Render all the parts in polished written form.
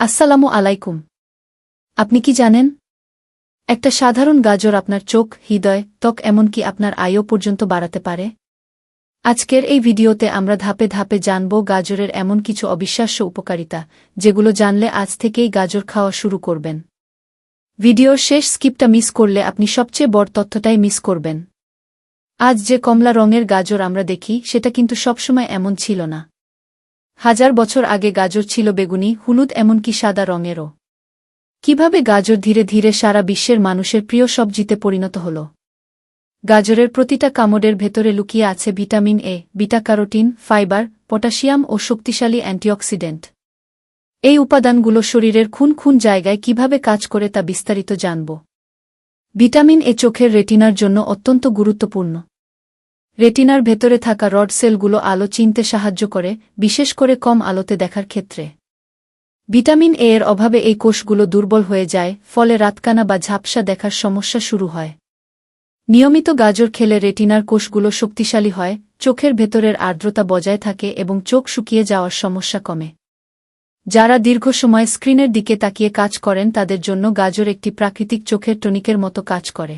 আসসালামু আলাইকুম। আপনি কি জানেন, একটা সাধারণ গাজর আপনার চোখ, হৃদয়, ত্বক এমনকি আপনার আয়ও পর্যন্ত বাড়াতে পারে? আজকের এই ভিডিওতে আমরা ধাপে ধাপে জানব গাজরের এমন কিছু অবিশ্বাস্য উপকারিতা, যেগুলো জানলে আজ থেকেই গাজর খাওয়া শুরু করবেন। ভিডিওর শেষ স্কিপটা মিস করলে আপনি সবচেয়ে বড় তথ্যটাই মিস করবেন। আজ যে কমলা রঙের গাজর আমরা দেখি, সেটা কিন্তু সবসময় এমন ছিল না। হাজার বছর আগে গাজর ছিল বেগুনি, হলুদ, এমনকি সাদা রঙেরও। কিভাবে গাজর ধীরে ধীরে সারা বিশ্বের মানুষের প্রিয় সবজিতে পরিণত হল? গাজরের প্রতিটা কামড়ের ভেতরে লুকিয়ে আছে vitamin A, beta carotene, fibre, potassium ও শক্তিশালী অ্যান্টিঅক্সিডেন্ট। এই উপাদানগুলো শরীরের খুন খুন জায়গায় কিভাবে কাজ করে তা বিস্তারিত জানব। ভিটামিন এ চোখের রেটিনার জন্য অত্যন্ত গুরুত্বপূর্ণ। রেটিনার ভেতরে থাকা রড সেলগুলো আলো চিনতে সাহায্য করে, বিশেষ করে কম আলোতে দেখার ক্ষেত্রে। ভিটামিন এ এর অভাবে এই কোষগুলো দুর্বল হয়ে যায়, ফলে রাতকানা বা ঝাপসা দেখার সমস্যা শুরু হয়। নিয়মিত গাজর খেলে রেটিনার কোষগুলো শক্তিশালী হয়, চোখের ভেতরের আর্দ্রতা বজায় থাকে এবং চোখ শুকিয়ে যাওয়ার সমস্যা কমে। যারা দীর্ঘ সময় স্ক্রিনের দিকে তাকিয়ে কাজ করেন, তাদের জন্য গাজর একটি প্রাকৃতিক চোখের টনিকের মতো কাজ করে।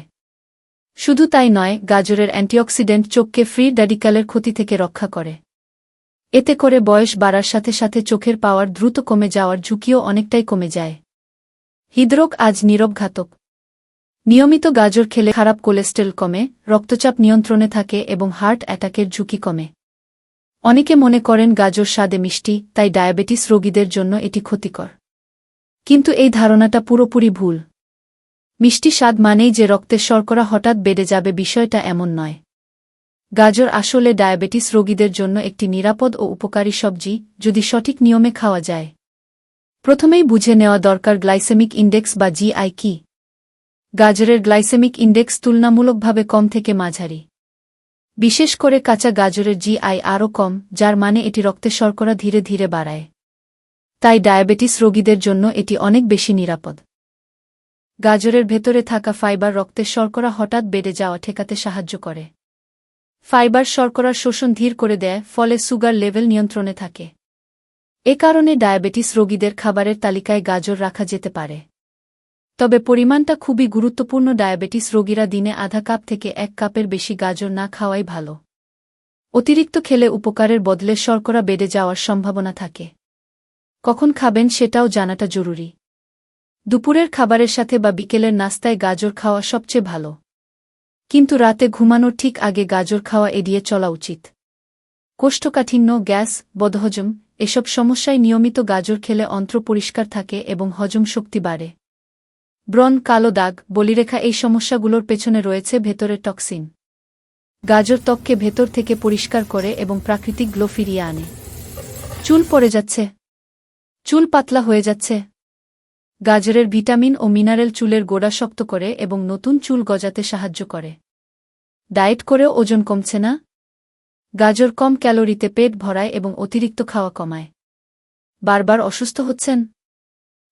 শুধু তাই নয়, গাজরের অ্যান্টিঅক্সিডেন্ট চোখকে ফ্রি র্যাডিক্যালের ক্ষতি থেকে রক্ষা করে। এতে করে বয়স বাড়ার সাথে সাথে চোখের পাওয়ার দ্রুত কমে যাওয়ার ঝুঁকিও অনেকটাই কমে যায়। হৃদরোগ আজ নীরব ঘাতক। নিয়মিত গাজর খেলে খারাপ কোলেস্টেরল কমে, রক্তচাপ নিয়ন্ত্রণে থাকে এবং হার্ট অ্যাটাকের ঝুঁকি কমে। অনেকে মনে করেন গাজর স্বাদে মিষ্টি, তাই ডায়াবেটিস রোগীদের জন্য এটি ক্ষতিকর। কিন্তু এই ধারণাটা পুরোপুরি ভুল। মিষ্টি স্বাদ মানেই যে রক্তের শর্করা হঠাৎ বেড়ে যাবে, বিষয়টা এমন নয়। গাজর আসলে ডায়াবেটিস রোগীদের জন্য একটি নিরাপদ ও উপকারী সবজি, যদি সঠিক নিয়মে খাওয়া যায়। প্রথমেই বুঝে নেওয়া দরকার গ্লাইসেমিক ইন্ডেক্স বা জিআই কি। গাজরের গ্লাইসেমিক ইন্ডেক্স তুলনামূলকভাবে কম থেকে মাঝারি। বিশেষ করে কাঁচা গাজরের জিআই আরও কম, যার মানে এটি রক্তে শর্করা ধীরে ধীরে বাড়ায়। তাই ডায়াবেটিস রোগীদের জন্য এটি অনেক বেশি নিরাপদ। গাজরের ভেতরে থাকা ফাইবার রক্তের শর্করা হঠাৎ বেড়ে যাওয়া ঠেকাতে সাহায্য করে। ফাইবার শর্করার শোষণ ধীর করে দেয়, ফলে সুগার লেভেল নিয়ন্ত্রণে থাকে। এ কারণে ডায়াবেটিস রোগীদের খাবারের তালিকায় গাজর রাখা যেতে পারে। তবে পরিমাণটা খুবই গুরুত্বপূর্ণ। ডায়াবেটিস রোগীরা দিনে আধা কাপ থেকে 1 কাপের বেশি গাজর না খাওয়াই ভালো। অতিরিক্ত খেলে উপকারের বদলে শর্করা বেড়ে যাওয়ার সম্ভাবনা থাকে। কখন খাবেন সেটাও জানাটা জরুরি। দুপুরের খাবারের সাথে বা বিকেলের নাস্তায় গাজর খাওয়া সবচেয়ে ভালো। কিন্তু রাতে ঘুমানোর ঠিক আগে গাজর খাওয়া এড়িয়ে চলা উচিত। কোষ্ঠকাঠিন্য, গ্যাস, বদহজম এসব সমস্যায় নিয়মিত গাজর খেলে অন্ত্র পরিষ্কার থাকে এবং হজম শক্তি বাড়ে। ব্রণ, কালো দাগ, বলিরেখা এই সমস্যাগুলোর পেছনে রয়েছে ভেতরের টক্সিন। গাজর ত্বককে ভেতর থেকে পরিষ্কার করে এবং প্রাকৃতিক গ্লো ফিরিয়ে আনে। চুল পড়ে যাচ্ছে, চুল পাতলা হয়ে যাচ্ছে? গাজরের ভিটামিন ও মিনারেল চুলের গোড়া শক্ত করে এবং নতুন চুল গজাতে সাহায্য করে। ডায়েট করেও ওজন কমছে না? গাজর কম ক্যালোরিতে পেট ভরায় এবং অতিরিক্ত খাওয়া কমায়। বারবার অসুস্থ হচ্ছেন?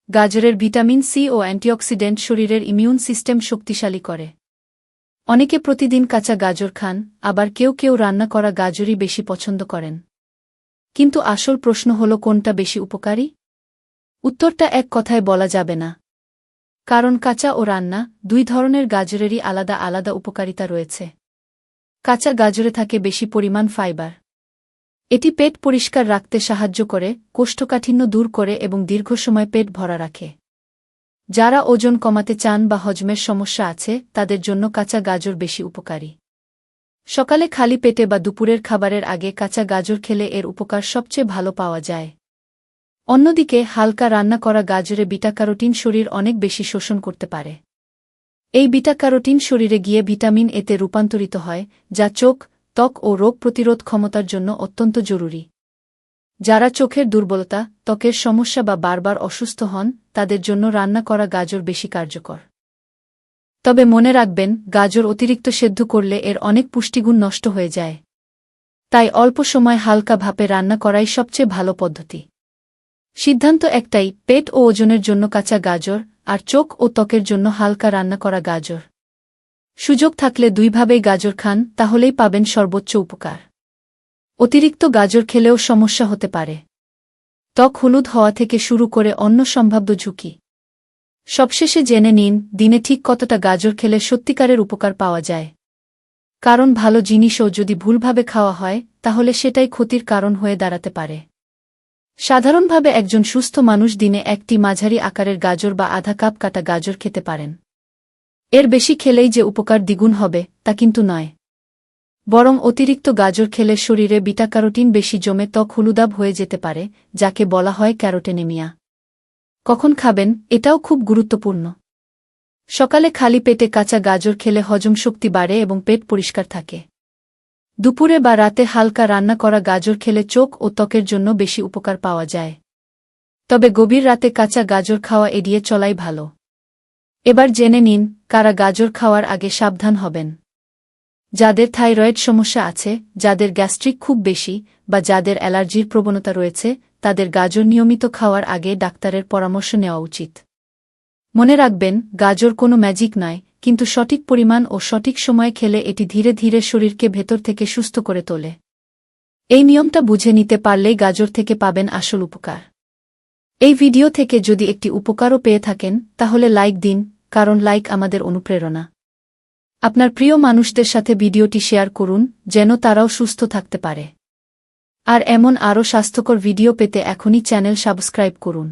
গাজরের ভিটামিন সি ও অ্যান্টিঅক্সিডেন্ট শরীরের ইমিউন সিস্টেম শক্তিশালী করে। অনেকে প্রতিদিন কাঁচা গাজর খান, আবার কেউ কেউ রান্না করা গাজরই বেশি পছন্দ করেন। কিন্তু আসল প্রশ্ন হল, কোনটা বেশি উপকারী? উত্তরটা এক কথায় বলা যাবে না। কারণ কাঁচা ও রান্না, দুই ধরনের গাজরেরই আলাদা আলাদা উপকারিতা রয়েছে। কাঁচা গাজরে থাকে বেশি পরিমাণ ফাইবার। এটি পেট পরিষ্কার রাখতে সাহায্য করে, কোষ্ঠকাঠিন্য দূর করে এবং দীর্ঘ সময় পেট ভরা রাখে। যারা ওজন কমাতে চান বা হজমের সমস্যা আছে, তাদের জন্য কাঁচা গাজর বেশি উপকারী। সকালে খালি পেটে বা দুপুরের খাবারের আগে কাঁচা গাজর খেলে এর উপকার সবচেয়ে ভালো পাওয়া যায়। অন্যদিকে হালকা রান্না করা গাজরে বিটা ক্যারোটিন শরীর অনেক বেশি শোষণ করতে পারে। এই বিটা ক্যারোটিন শরীরে গিয়ে ভিটামিন এতে রূপান্তরিত হয়, যা চোখ, ত্বক ও রোগ প্রতিরোধ ক্ষমতার জন্য অত্যন্ত জরুরি। যারা চোখের দুর্বলতা, ত্বকের সমস্যা বা বারবার অসুস্থ হন, তাদের জন্য রান্না করা গাজর বেশি কার্যকর। তবে মনে রাখবেন, গাজর অতিরিক্ত সেদ্ধ করলে এর অনেক পুষ্টিগুণ নষ্ট হয়ে যায়। তাই অল্প সময় হালকা ভাপে রান্না করাই সবচেয়ে ভালো পদ্ধতি। সিদ্ধান্ত একটাই, পেট ও ওজনের জন্য কাঁচা গাজর, আর চোখ ও ত্বকের জন্য হালকা রান্না করা গাজর। সুযোগ থাকলে দুইভাবেই গাজর খান, তাহলেই পাবেন সর্বোচ্চ উপকার। অতিরিক্ত গাজর খেলেও সমস্যা হতে পারে। ত্বক হলুদ হওয়া থেকে শুরু করে অন্য সম্ভাব্য ঝুঁকি। সবশেষে জেনে নিন দিনে ঠিক কতটা গাজর খেলে সত্যিকারের উপকার পাওয়া যায়। কারণ ভালো জিনিসও যদি ভুলভাবে খাওয়া হয় তাহলে সেটাই ক্ষতির কারণ হয়ে দাঁড়াতে পারে। সাধারণভাবে একজন সুস্থ মানুষ দিনে একটি মাঝারি আকারের গাজর বা আধা কাপ কাটা গাজর খেতে পারেন। এর বেশি খেলেই যে উপকার দ্বিগুণ হবে তা কিন্তু নয়। বরং অতিরিক্ত গাজর খেলে শরীরে বিটা ক্যারোটিন বেশি জমে ত্বক হলুদাভ হয়ে যেতে পারে, যাকে বলা হয় ক্যারোটেনেমিয়া। কখন খাবেন এটাও খুব গুরুত্বপূর্ণ। সকালে খালি পেটে কাঁচা গাজর খেলে হজম শক্তি বাড়ে এবং পেট পরিষ্কার থাকে। দুপুরে বা রাতে হালকা রান্না করা গাজর খেলে চোখ ও ত্বকের জন্য বেশি উপকার পাওয়া যায়। তবে গভীর রাতে কাঁচা গাজর খাওয়া এড়িয়ে চলাই ভালো। এবার জেনে নিন কারা গাজর খাওয়ার আগে সাবধান হবেন। যাদের থাইরয়েড সমস্যা আছে, যাদের গ্যাস্ট্রিক খুব বেশি বা যাদের অ্যালার্জির প্রবণতা রয়েছে তাদের গাজর নিয়মিত খাওয়ার আগে ডাক্তারের পরামর্শ নেওয়া উচিত। মনে রাখবেন, গাজর কোনো ম্যাজিক নয়, কিন্তু সঠিক পরিমাণ ও সঠিক সময়ে খেলে এটি ধীরে ধীরে শরীরকে ভেতর থেকে সুস্থ করে তোলে। এই নিয়মটা বুঝে নিতে পারলেই গাজর থেকে পাবেন আসল উপকার। এই ভিডিও থেকে যদি একটি উপকারও পেয়ে থাকেন তাহলে লাইক দিন, কারণ লাইক আমাদের অনুপ্রেরণা। আপনার প্রিয় মানুষদের সাথে ভিডিওটি শেয়ার করুন যেন তারাও সুস্থ থাকতে পারে। আর এমন আরও স্বাস্থ্যকর ভিডিও পেতে এখনই চ্যানেল সাবস্ক্রাইব করুন।